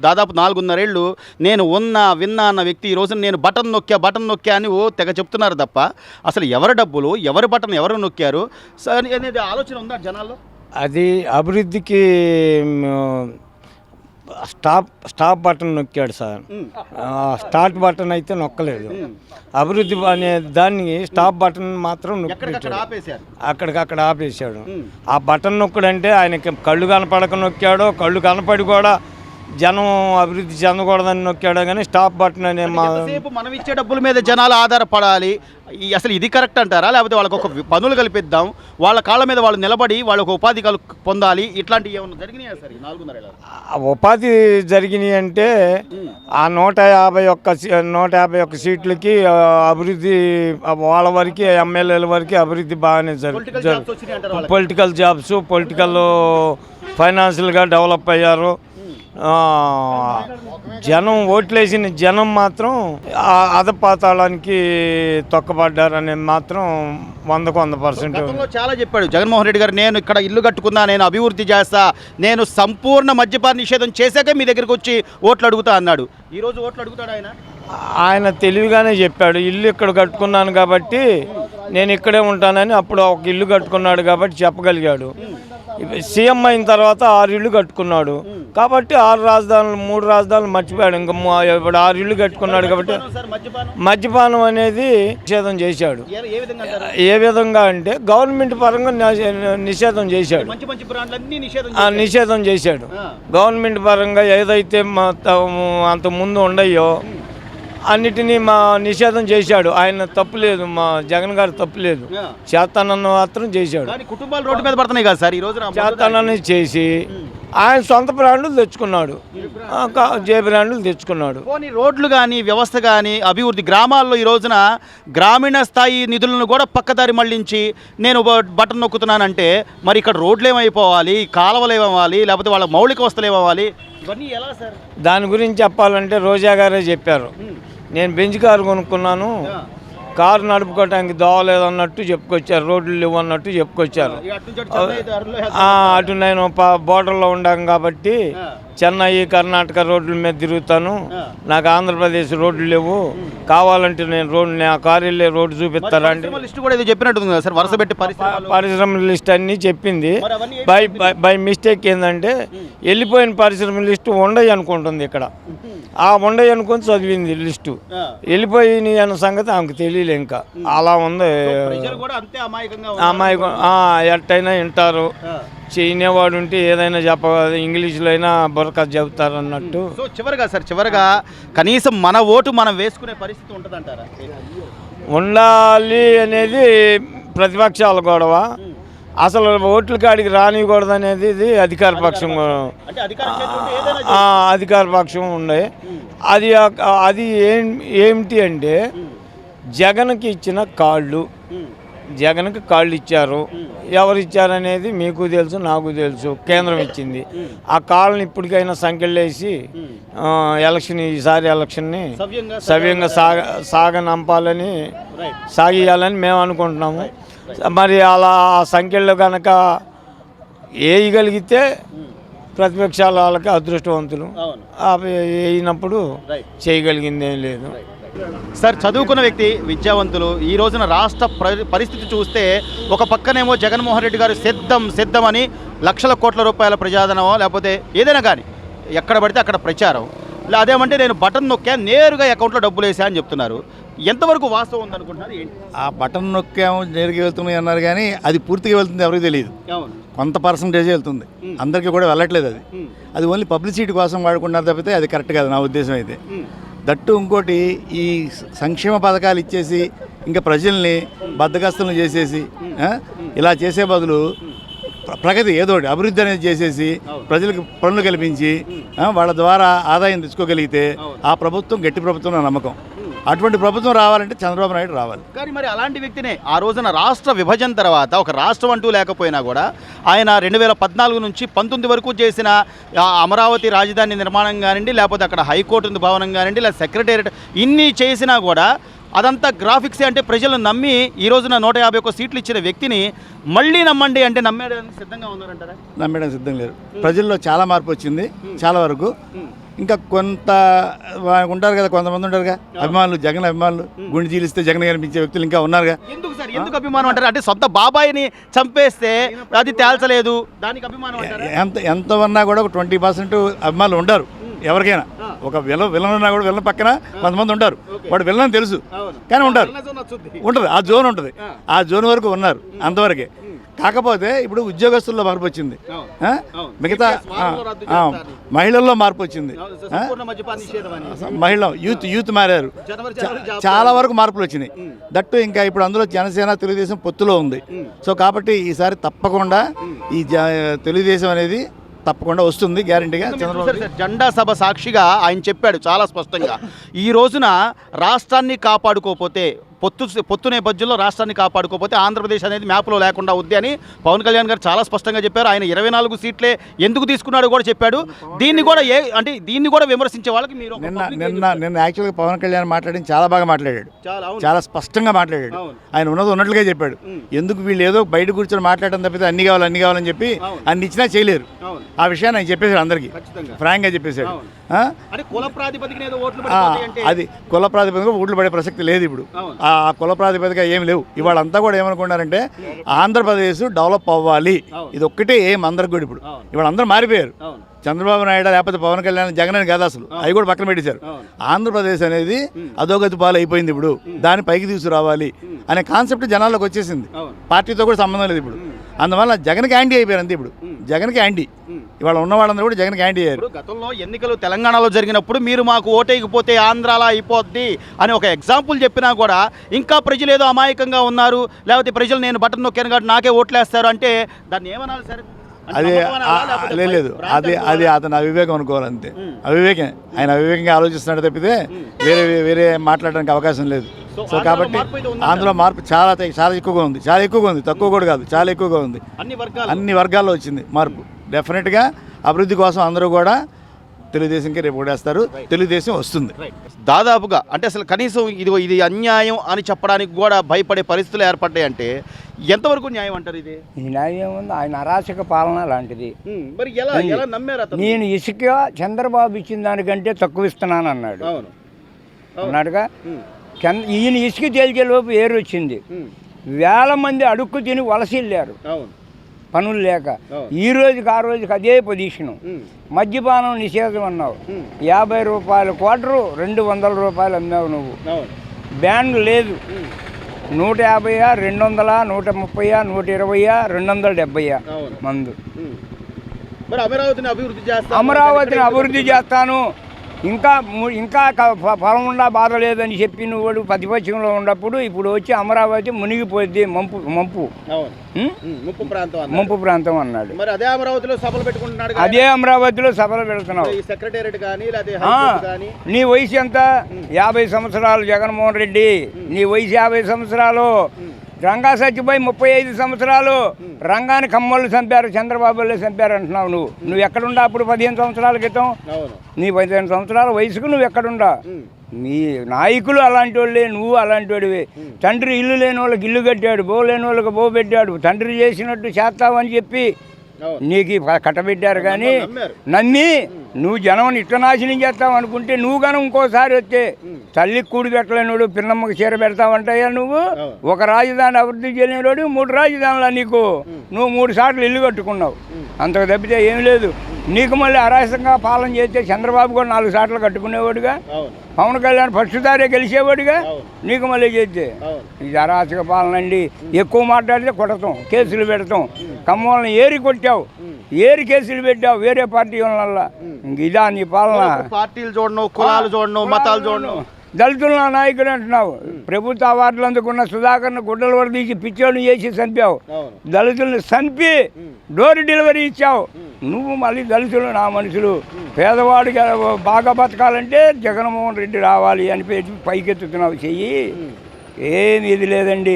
దాదాపు 4.5 ఏళ్ళు నేను విన్నా అన్న వ్యక్తి ఈ రోజున నేను బటన్ నొక్కా అని తెగ చెప్తున్నారు తప్ప అసలు ఎవరి డబ్బులు ఎవరి బటన్ ఎవరు నొక్కారు అనేది ఆలోచన ఉందా జనాల్లో? అది అభివృద్ధికి స్టాప్ బటన్ నొక్కాడు సార్. స్టార్ట్ బటన్ అయితే నొక్కలేదు. అభివృద్ధి అనే దాన్ని స్టాప్ బటన్ మాత్రం అక్కడికక్కడ ఆపేశాడు. ఆ బటన్ నొక్కడంటే ఆయనకి కళ్ళు కనపడక నొక్కాడో, కళ్ళు కనపడి కూడా జనం అభివృద్ధి చెందకూడదని నొక్కాడు. కానీ స్టాప్ బటన్ అనే మనం ఇచ్చే డబ్బుల మీద జనాలు ఆధారపడాలి, అసలు ఇది కరెక్ట్ అంటారా? లేకపోతే వాళ్ళకి ఒక పనులు కల్పిద్దాం, వాళ్ళ కాళ్ళ మీద వాళ్ళు నిలబడి వాళ్ళకు ఉపాధి పొందాలి, ఇట్లాంటివి ఏమన్నా జరిగినాయా సార్? 4.5 ఏళ్ళ ఉపాధి జరిగినాయి అంటే ఆ 151 సీట్లకి అభివృద్ధి వాళ్ళ వరకు, ఎమ్మెల్యేల వరకు అభివృద్ధి బాగానే జరుగుతుంది. పొలిటికల్ జాబ్స్, పొలిటికల్ ఫైనాన్షియల్గా డెవలప్ అయ్యారు. జనం ఓట్లేసిన జనం మాత్రం అధపాతాళానికి తొక్కబడ్డారని మాత్రం 100% చాలా చెప్పాడు జగన్మోహన్ రెడ్డి గారు. నేను ఇక్కడ ఇల్లు కట్టుకున్నా, నేను అభివృద్ధి చేస్తా, నేను సంపూర్ణ మద్యపాన నిషేధం చేశాకే మీ దగ్గరికి వచ్చి ఓట్లు అడుగుతా అన్నాడు. ఈ రోజు ఓట్లు అడుగుతాడు ఆయన తెలివిగానే చెప్పాడు. ఇల్లు ఇక్కడ కట్టుకున్నాను కాబట్టి నేను ఇక్కడే ఉంటానని. అప్పుడు ఒక ఇల్లు కట్టుకున్నాడు కాబట్టి చెప్పగలిగాడు. సీఎం అయిన తర్వాత 6 ఇళ్ళు కట్టుకున్నాడు కాబట్టి 3 రాజధానులు మర్చిపోయాడు. ఇంకా ఇప్పుడు 6 ఇళ్ళు కట్టుకున్నాడు కాబట్టి మద్యపానం అనేది నిషేధం చేశాడు. ఏ విధంగా అంటే గవర్నమెంట్ పరంగా నిషేధం చేశాడు. నిషేధం చేశాడు గవర్నమెంట్ పరంగా. ఏదైతే అంత ముందు ఉండయో అన్నిటినీ నిషేధం చేశాడు. ఆయన తప్పులేదు, మా జగన్ గారు తప్పులేదు. చేతనన్న మాత్రం చేశాడు. కుటుంబాలు రోడ్డు మీద పడుతున్నాయి కదా సార్. ఈ రోజు చేతనని చేసి ఆయన సొంత బ్రాండ్లు తెచ్చుకున్నాడు, జే బ్రాండ్లు తెచ్చుకున్నాడు. పోనీ రోడ్లు కానీ వ్యవస్థ కానీ అభివృద్ధి గ్రామాల్లో ఈ రోజున గ్రామీణ స్థాయి నిధులను కూడా పక్కదారి మళ్లించి నేను బటన్ నొక్కుతున్నానంటే మరి ఇక్కడ రోడ్లు ఏమైపోవాలి, కాలువలు ఏమవ్వాలి, లేకపోతే వాళ్ళ మౌలిక వస్తువులు ఏమవ్వాలి, ఇవన్నీ ఎలా సార్? దాని గురించి చెప్పాలంటే రోజా గారే చెప్పారు. నేను బెంచ్ కారు కొనుక్కున్నాను, కారు నడుపుకోవటానికి దోవలేదన్నట్టు చెప్పుకొచ్చారు, రోడ్లు లేవు అన్నట్టు చెప్పుకొచ్చారు. అటు నేను బోర్డర్లో ఉండాను కాబట్టి చెన్నై, కర్ణాటక రోడ్ల మీద తిరుగుతాను, నాకు ఆంధ్రప్రదేశ్ రోడ్లు లేవు, కావాలంటే నేను కారు వెళ్ళే రోడ్డు చూపిస్తారా అంటే పరిశ్రమల లిస్ట్ అన్నీ చెప్పింది. బై మిస్టేక్ ఏంటంటే వెళ్ళిపోయిన పరిశ్రమల లిస్టు ఉండయి అనుకుంటుంది. ఇక్కడ ఆ ఉండయి అనుకొని చదివింది లిస్టు, వెళ్ళిపోయి అన్న సంగతి ఆమెకు తెలియలే. ఇంకా అలా ఉంది. అమాయకం ఎట్టయినా వింటారు, చేయనేవాడు ఉంటే ఏదైనా ఇంగ్లీష్లో అయినా బుర్రక చెబుతారు అన్నట్టు. సో చివరిగా కనీసం మన ఓటు మనం వేసుకునే పరిస్థితి ఉంటుందంటారా? ఉండాలి అనేది ప్రతిపక్షాల గొడవ. అసలు ఓట్ల కాడికి రానివ్వకూడదు అనేది ఇది అధికార పక్షం ఉండే. అది ఏమిటి అంటే జగన్కి ఇచ్చిన కాళ్ళు, జగన్కి కాళ్ళు ఇచ్చారు. ఎవరు ఇచ్చారనేది మీకు తెలుసు, నాకు తెలుసు. కేంద్రం ఇచ్చింది. ఆ కాళ్ళని ఇప్పటికైనా సంఖ్యలు వేసి ఈసారి ఎలక్షన్ని సవ్యంగా సాగనంపాలని, సాగియాలని మేము అనుకుంటున్నాము. మరి అలా సంఖ్యలు కనుక వేయగలిగితే ప్రతిపక్షాల వాళ్ళకి అదృష్టవంతులు, వేయినప్పుడు చేయగలిగింది ఏం లేదు సార్. చదువుకున్న వ్యక్తి, విద్యావంతులు, ఈ రోజున రాష్ట్ర పరిస్థితి చూస్తే ఒక పక్కనేమో జగన్మోహన్ రెడ్డి గారు సిద్ధం అని లక్షల కోట్ల రూపాయల ప్రజాధనమో లేకపోతే ఏదైనా కానీ ఎక్కడ పడితే అక్కడ ప్రచారం, అదేమంటే నేను బటన్ నొక్కా నేరుగా అకౌంట్లో డబ్బులు వేసా అని చెప్తున్నారు. ఎంతవరకు వాస్తవం ఉందనుకుంటున్నారు? ఏంటి ఆ బటన్ నొక్కాము నేరుగా వెళ్తున్నాయి అన్నారు, కానీ అది పూర్తిగా వెళ్తుంది ఎవరికి తెలియదు. కొంత పర్సంటేజ్ వెళ్తుంది, అందరికీ కూడా వెళ్ళట్లేదు. అది ఓన్లీ పబ్లిసిటీ కోసం వాడుకున్నారు తప్పితే అది కరెక్ట్ కాదు నా ఉద్దేశం అయితే. దట్టు ఇంకోటి, ఈ సంక్షేమ పథకాలు ఇచ్చేసి ఇంకా ప్రజల్ని బద్దకస్తులను చేసేసి ఇలా చేసే బదులు ప్రగతి ఏదోటి అభివృద్ధి అనేది చేసేసి ప్రజలకు పనులు కల్పించి వాళ్ళ ద్వారా ఆదాయం తెచ్చుకోగలిగితే ఆ ప్రభుత్వం గట్టి ప్రభుత్వం నా నమ్మకం. అటువంటి ప్రభుత్వం రావాలంటే చంద్రబాబు నాయుడు రావాలి. కానీ మరి అలాంటి వ్యక్తినే ఆ రోజున రాష్ట్ర విభజన తర్వాత ఒక రాష్ట్రం అంటూ లేకపోయినా కూడా ఆయన 2014 నుంచి 19 వరకు చేసిన అమరావతి రాజధాని నిర్మాణం కానివ్వండి, లేకపోతే అక్కడ హైకోర్టు భవనం కానివ్వండి, లేదా సెక్రటేరియట్, ఇన్ని చేసినా కూడా అదంతా గ్రాఫిక్సే. అంటే ప్రజలను నమ్మి ఈ రోజున 151 సీట్లు ఇచ్చిన వ్యక్తిని మళ్ళీ నమ్మండి అంటే నమ్మేయడానికి సిద్ధంగా ఉన్నారంటారా? నమ్మేయడానికి సిద్ధం లేరు. ప్రజల్లో చాలా మార్పు వచ్చింది. చాలా వరకు ఇంకా కొంత ఉంటారు కదా, కొంతమంది ఉంటారుగా అభిమానులు, జగన్ అభిమానులు, గుండె చీలిస్తే జగన్ కనిపించే వ్యక్తులు ఇంకా ఉన్నారుగా. ఎందుకు సార్, ఎందుకు అభిమానం అంటారు? అంటే సొంత బాబాయిని చంపేస్తే అది తేల్చలేదు, దానికి అభిమానం అంటారా? ఎంత ఉన్నా కూడా ఒక 20% అభిమానులు ఉంటారు ఎవరికైనా. ఒక విలన్ ఉన్నా కూడా విలన్ పక్కన కొంతమంది ఉంటారు, వాడు విలన్ తెలుసు కానీ ఉంటారు, ఉంటుంది ఆ జోన్ ఉంటుంది, ఆ జోన్ వరకు ఉన్నారు అంతవరకే. కాకపోతే ఇప్పుడు ఉద్యోగస్తుల్లో మార్పు వచ్చింది, మిగతా మహిళల్లో మార్పు వచ్చింది, యూత్ మారారు, చాలా వరకు మార్పులు వచ్చినాయి. దట్టు ఇంకా ఇప్పుడు అందులో జనసేన తెలుగుదేశం పొత్తులో ఉంది. సో కాబట్టి ఈసారి తప్పకుండా ఈ తెలుగుదేశం అనేది తప్పకుండా వస్తుంది గ్యారెంటీగా. చంద్రబాబు జెండా సభ సాక్షిగా ఆయన చెప్పాడు చాలా స్పష్టంగా, ఈ రోజున రాష్ట్రాన్ని కాపాడుకోకపోతే పొత్తు నేపథ్యంలో రాష్ట్రాన్ని కాపాడుకోకపోతే ఆంధ్రప్రదేశ్ అనేది మ్యాప్లో లేకుండా ఉంది అని పవన్ కళ్యాణ్ గారు చాలా స్పష్టంగా చెప్పారు. ఆయన 24 సీట్లే ఎందుకు తీసుకున్నాడో కూడా చెప్పాడు. దీన్ని కూడా దీన్ని కూడా విమర్శించే వాళ్ళకి మీరు నిన్న యాక్చువల్గా పవన్ కళ్యాణ్ మాట్లాడింది చాలా బాగా మాట్లాడాడు, చాలా స్పష్టంగా మాట్లాడాడు. ఆయన ఉన్నట్లుగా చెప్పాడు. ఎందుకు వీళ్ళు ఏదో బయట కూర్చొని మాట్లాడడం తప్పితే అన్ని కావాలని చెప్పి అన్ని ఇచ్చినా చేయలేరు. ఆ విషయాన్ని ఆయన చెప్పేశాడు, అందరికీ ఫ్రాంక్గా చెప్పేశాడు. అది కుల ప్రాతిపదికన ఓట్లు పడే ప్రసక్తి లేదు ఇప్పుడు. ఆ కుల ప్రాతిపదిక ఏమి లేవు. ఇవాళ అంతా కూడా ఏమనుకున్నారంటే ఆంధ్రప్రదేశ్ డెవలప్ అవ్వాలి, ఇది ఒక్కటే ఏం అందరికి కూడా. ఇప్పుడు ఇవాళ అందరూ మారిపోయారు. చంద్రబాబు నాయుడు లేకపోతే పవన్ కళ్యాణ్, జగన్ అని కాదు అసలు, అవి కూడా పక్కన పెట్టేశారు. ఆంధ్రప్రదేశ్ అనేది అధోగతి పాలు అయిపోయింది, ఇప్పుడు దాన్ని పైకి తీసుకురావాలి అనే కాన్సెప్ట్ జనాల్లోకి వచ్చేసింది. పార్టీతో కూడా సంబంధం లేదు ఇప్పుడు. అందువల్ల జగన్కి యాంటీ అయిపోయారు అంతే. ఇప్పుడు జగన్కి యాంటీ, ఇవాళ ఉన్న వాళ్ళందరూ కూడా జగన్కి యాంటీ అయ్యారు. గతంలో ఎన్నికలు తెలంగాణలో జరిగినప్పుడు మీరు మాకు ఓటేయకపోతే ఆంధ్రాలో అయిపోద్ది అని ఒక ఎగ్జాంపుల్ చెప్పినా కూడా ఇంకా ప్రజలు ఏదో అమాయకంగా ఉన్నారు, లేకపోతే ప్రజలు నేను బటన్ నొక్కాను కాబట్టి నాకే ఓట్లేస్తారు అంటే దాన్ని ఏమనాలి సార్? అదే లేదు, అది అతను అవివేకం అనుకోవాలి అంతే. అవివేకం, ఆయన అవివేకంగా ఆలోచిస్తున్నాడు తప్పితే వేరే మాట్లాడడానికి అవకాశం లేదు. సో కాబట్టి ఆంధ్రలో మార్పు చాలా ఎక్కువగా ఉంది, తక్కువ కూడా కాదు, చాలా ఎక్కువగా ఉంది. అన్ని వర్గాల్లో వచ్చింది మార్పు. డెఫినెట్గా అభివృద్ధి కోసం అందరూ కూడా తెలుగుదేశంకి రేపు ఓడేస్తారు, తెలుగుదేశం వస్తుంది. దాదాపుగా అంటే అసలు కనీసం ఇది అన్యాయం అని చెప్పడానికి కూడా భయపడే పరిస్థితులు ఏర్పడ్డాయంటే ఎంతవరకు న్యాయం అంటారు? ఇది న్యాయం ఉంది, ఆయన అరాచక పాలన లాంటిది. మరి ఎలా నమ్మారు అతను? నేను ఇసుక చంద్రబాబు ఇచ్చిన దానికంటే తక్కువ ఇస్తున్నాను అన్నాడు. అన్నాడుగా. ఈయన ఇసుక తేల్చే లోపు ఏరు వచ్చింది, వేల మంది అడుక్కు తిని వలస వెళ్ళారు పనులు లేక. ఈ రోజుకి ఆ రోజుకి అదే పొజిషను. మద్యపానం నిషేధం అన్నావు, 50 రూపాయల క్వార్టరు 200 రూపాయలు అమ్మావు నువ్వు. బ్యాన్ లేదు, 150, 200, 130, 120, 270 మందు. అమరావతిని అభివృద్ధి చేస్తాను, ఇంకా ఫలం ఉండా బాధ లేదని చెప్పి నువ్వు ప్రతిపక్షంలో ఉన్నప్పుడు ఇప్పుడు వచ్చి అమరావతి మునిగిపోద్ది, ముంపు ప్రాంతం అన్నాడు. అదే అమరావతిలో సభలు పెట్టుకుంటున్నాడు, అదే అమరావతిలో సభలు పెడుతున్నావు. నీ వయసు ఎంత? 50 సంవత్సరాలు జగన్మోహన్ రెడ్డి, నీ వయసు 50 సంవత్సరాలు. రంగా సత్యబాయి 35 సంవత్సరాలు. రంగాన్ని కమ్మోళ్ళు చంపారు, చంద్రబాబులే చంపారు అంటున్నావు. నువ్వు ఎక్కడుండా అప్పుడు 15 సంవత్సరాల క్రితం? నీ 15 సంవత్సరాల వయసుకు నువ్వు ఎక్కడుండా? నీ నాయకులు అలాంటి వాళ్ళే, నువ్వు అలాంటి వాడివి. తండ్రి ఇల్లు లేని వాళ్ళకి ఇల్లు కట్టాడు, బో లేని వాళ్ళకి బో పెట్టాడు. తండ్రి చేసినట్టు చేస్తావని చెప్పి నీకు కట్టబెట్టారు. కానీ నమ్మి నువ్వు జనం ఇష్టనాశనం చేస్తావు అనుకుంటే నువ్వు కనుక ఇంకోసారి వస్తే తల్లికి కూడి పెట్టలేనోడు పిన్నమ్మకి చీర పెడతావంటాయా? నువ్వు ఒక రాజధాని అభివృద్ధి చేయలేనోడు 3 రాజధానులా నీకు? నువ్వు 3 సార్లు ఇల్లు కట్టుకున్నావు, అంతకు తప్పితే ఏం లేదు. నీకు మళ్ళీ అరాచకంగా పాలన చేస్తే చంద్రబాబు కూడా 4 సార్లు కట్టుకునేవాడుగా, పవన్ కళ్యాణ్ ఫస్ట్ సారే గెలిచేవాడుగా. నీకు మళ్ళీ చేస్తే ఇది అరాచక పాలన అండి. ఎక్కువ మాట్లాడితే కొడతాం, కేసులు పెడతాం. ఖమ్మంలో ఏరి కొట్టావు, ఏరి కేసులు పెట్టావు వేరే పార్టీ వల్ల. ఇంక ఇదా నీ పాలన? పార్టీలు చూడను, కులాలు చూడను, మతాలు చూడను. దళితులు నా నాయకుడు అంటున్నావు. ప్రభుత్వ అవార్డులు అందుకున్న సుధాకర్ను గుడ్డలు వరదీసి పిచ్చోళ్ళు చేసి చంపావు. దళితులను చంపి డోర్ డెలివరీ ఇచ్చావు. నువ్వు మళ్ళీ దళితులు నా మనుషులు, పేదవాడికి బాగా బతకాలంటే జగన్మోహన్ రెడ్డి రావాలి అని పైకెత్తుతున్నావు చెయ్యి. ఏమి ఇది లేదండి,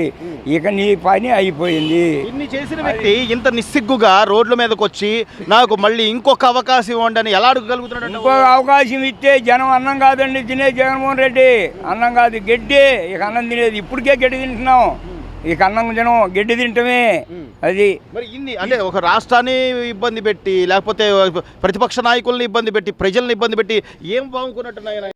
ఇక నీ పని అయిపోయింది. ఇన్ని చేసిన వ్యక్తి ఇంత నిస్సిగ్గుగా రోడ్ల మీదకి వచ్చి నాకు మళ్ళీ ఇంకొక అవకాశం ఇవ్వండి అని ఎలా అడగగలుగుతున్నాడు? ఇంకొక అవకాశం ఇస్తే జనం అన్నం కాదండి తినే జగన్మోహన్ రెడ్డి, అన్నం కాదు గడ్డి. ఇక అన్నం తినేది ఇప్పటికే గడ్డి తింటున్నాం, ఇక అన్నం తినం గడ్డి తింటమే. అది మరి ఇన్ని అంటే ఒక రాష్ట్రాన్ని ఇబ్బంది పెట్టి లేకపోతే ప్రతిపక్ష నాయకుల్ని ఇబ్బంది పెట్టి ప్రజల్ని ఇబ్బంది పెట్టి ఏం బాగుకున్నట్టున్నాయి